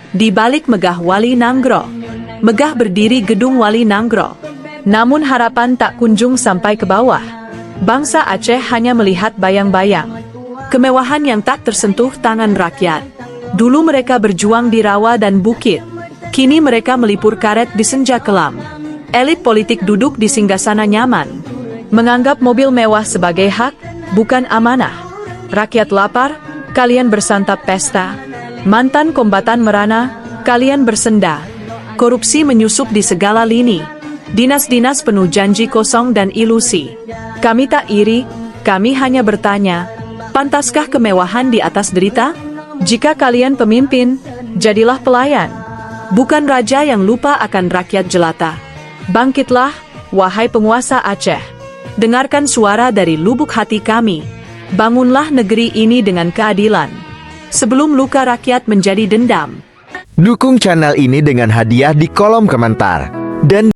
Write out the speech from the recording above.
Di balik megah Wali Nanggro, megah berdiri gedung Wali Nanggro. Namun harapan tak kunjung sampai ke bawah. Bangsa Aceh hanya melihat bayang-bayang. Kemewahan yang tak tersentuh tangan rakyat. Dulu mereka berjuang di rawa dan bukit. Kini mereka melipur karet di senja kelam. Elit politik duduk di singgasana nyaman. Menganggap mobil mewah sebagai hak, bukan amanah. Rakyat lapar, kalian bersantap pesta. Mantan kombatan merana, kalian bersenda. Korupsi menyusup di segala lini. Dinas-dinas penuh janji kosong dan ilusi. Kami tak iri, kami hanya bertanya, pantaskah kemewahan di atas derita? Jika kalian pemimpin, jadilah pelayan. Bukan raja yang lupa akan rakyat jelata. Bangkitlah, wahai penguasa Aceh. Dengarkan suara dari lubuk hati kami. Bangunlah negeri ini dengan keadilan. Sebelum luka rakyat menjadi dendam. Dukung channel ini dengan hadiah di kolom komentar. Dan